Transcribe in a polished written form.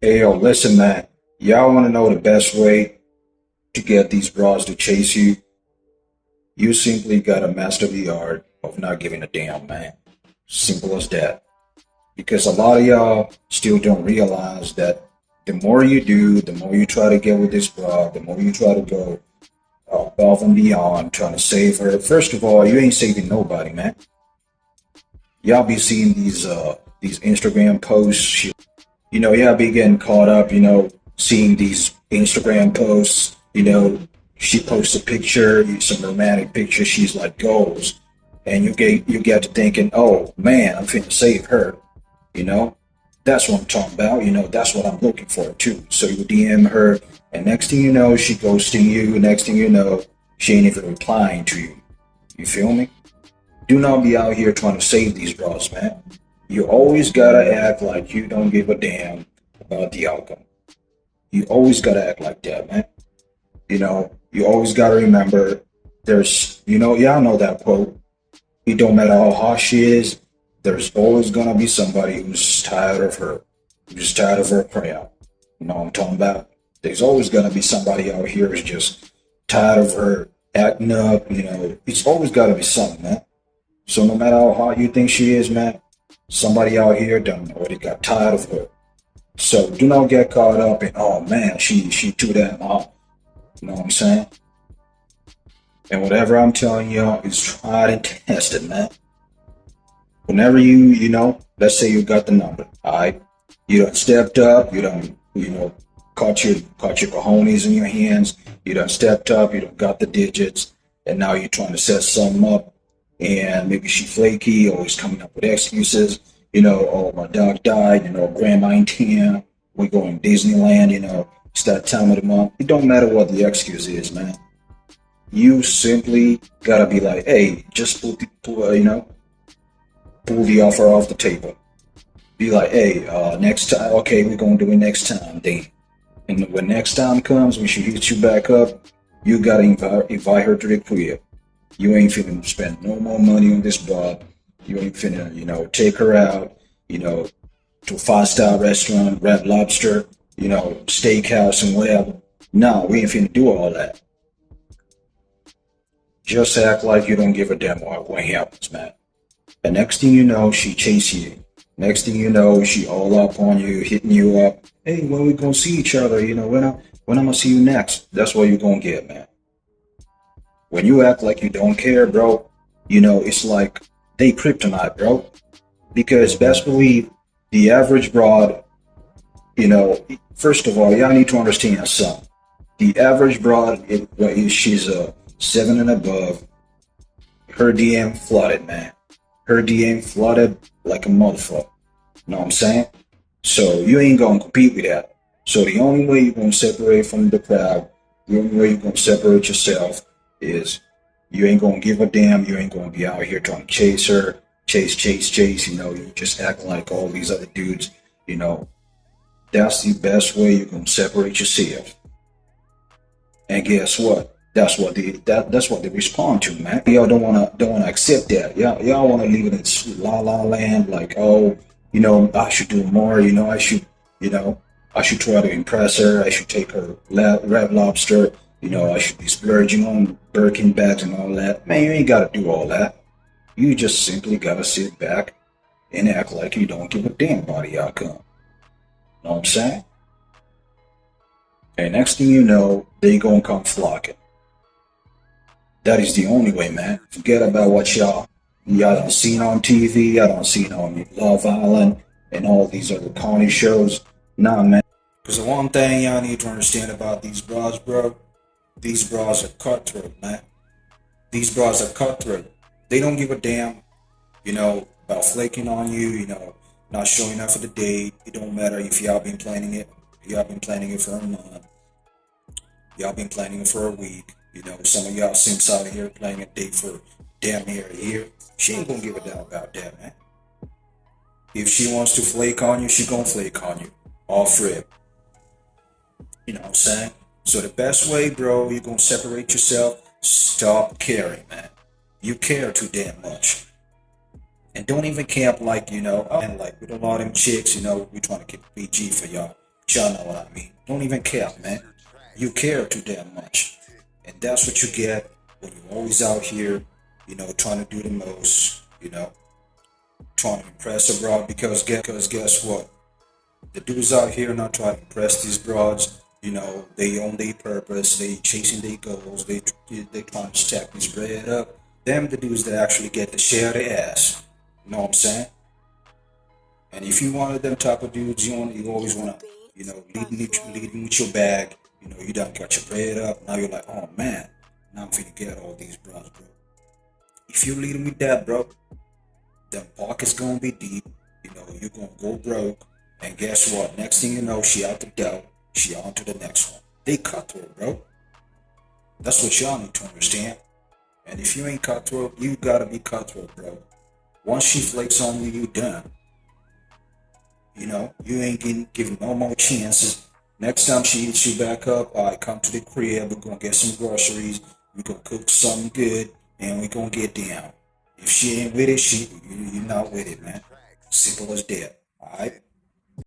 Hey, yo, listen, man. Y'all want to know the best way to get these bras to chase you? You simply gotta master the art of not giving a damn, man. Simple as that. Because a lot of y'all still don't realize that the more you do, the more you try to get with this bra, the more you try to go above and beyond trying to save her. First of all, you ain't saving nobody, man. Y'all be seeing these Instagram posts. Y'all be getting caught up, seeing these Instagram posts. She posts a picture, some romantic picture. She's like goals, and you get to thinking, oh man, I'm finna save her. You know, that's what I'm talking about. That's what I'm looking for too. So you DM her, and next thing you know, she ghosting you. Next thing you know, she ain't even replying to you. You feel me? Do not be out here trying to save these bras, man. You always gotta act like you don't give a damn about the outcome. You always gotta act like that, man. You always gotta remember y'all know that quote. It don't matter how hot she is, there's always gonna be somebody who's tired of her, who's tired of her crap. You know what I'm talking about? There's always gonna be somebody out here who's just tired of her acting up. It's always gotta be something, man. So no matter how hot you think she is, man, somebody out here done already got tired of her. So do not get caught up in, oh man, she too damn hot. You know what I'm saying? And whatever I'm telling y'all is tried and tested, man. Whenever let's say you got the number, all right? You done stepped up, you done, caught your cojones in your hands, you done stepped up, you done got the digits, and now you're trying to set something up, and maybe she flaky, always coming up with excuses, oh, my dog died, grandma ain't here, we going Disneyland, it's that time of the month. It don't matter what the excuse is, man. You simply gotta be like, hey, just pull the offer off the table. Be like, hey, next time, okay, we're gonna do it next time, then. And when next time comes, when she hits you back up, you gotta invite her to the crib. You ain't finna spend no more money on this broad. You ain't finna, take her out, to a five-star restaurant, Red Lobster, steakhouse and whatever. No, we ain't finna do all that. Just act like you don't give a damn what happens, man. And next thing you know, she chase you. Next thing you know, she all up on you, hitting you up. Hey, when we gonna see each other? When I'm gonna see you next? That's what you're gonna get, man. When you act like you don't care, bro, it's like they kryptonite, bro. Because best believe the average broad, first of all, y'all need to understand something. The average broad, if she's a 7 and above, her DM flooded, man. Her DM flooded like a motherfucker. You know what I'm saying? So you ain't gonna compete with that. So the only way you're gonna separate from the crowd, the only way you're gonna separate yourself is you ain't gonna give a damn. You ain't gonna be out here trying to chase her, chase. You just acting like all these other dudes. That's the best way you're gonna separate yourself. And guess what? That's what they respond to, man. Y'all don't wanna accept that. Y'all wanna leave it in la la land, like, oh, I should do more. I should try to impress her. I should take her Red Lobster. I should be splurging on Birkin bags and all that. Man, you ain't gotta do all that. You just simply gotta sit back and act like you don't give a damn about the outcome. Know what I'm saying? And next thing you know, they gonna come flocking. That is the only way, man. Forget about what y'all done seen on TV, y'all done seen on Love Island and all these other corny shows. Nah, man. Because the one thing y'all need to understand about these bras, bro, these bras are cutthroat, man. These bras are cutthroat. They don't give a damn, about flaking on you, not showing up for the date. It don't matter if y'all been planning it. Y'all been planning it for a month. Y'all been planning it for a week. Some of y'all simps out here planning a date for damn near a year. She ain't gonna give a damn about that, man. If she wants to flake on you, she gonna flake on you. Off rip. You know what I'm saying? So the best way, bro, you're gonna separate yourself. Stop caring, man. You care too damn much. And don't even camp like, and like with a lot of them chicks, we trying to keep PG for y'all. Y'all know what I mean. Don't even care, man. You care too damn much. And that's what you get when you're always out here, trying to do the most, trying to impress a broad because guess what? The dudes out here not trying to impress these broads. They own their purpose. They chasing their goals. They trying to stack this bread up. Them the dudes that actually get to share the ass. You know what I'm saying? And if you one of them type of dudes, you always wanna, leading with your bag. You done got your bread up. Now you're like, oh man, now I'm finna get all these bros, bro. If you leading with that, bro, them pockets gonna be deep. You're gonna go broke. And guess what? Next thing you know, she out the door. She on to the next one. They cutthroat, bro. That's what y'all need to understand. And if you ain't cutthroat, you gotta be cutthroat, bro. Once she flakes on you, you done. You ain't giving no more chances. Next time she hits you back up, all right, come to the crib. We're gonna get some groceries. We're gonna cook something good, and we're gonna get down. If she ain't with it, you're not with it, man. Simple as that. All right.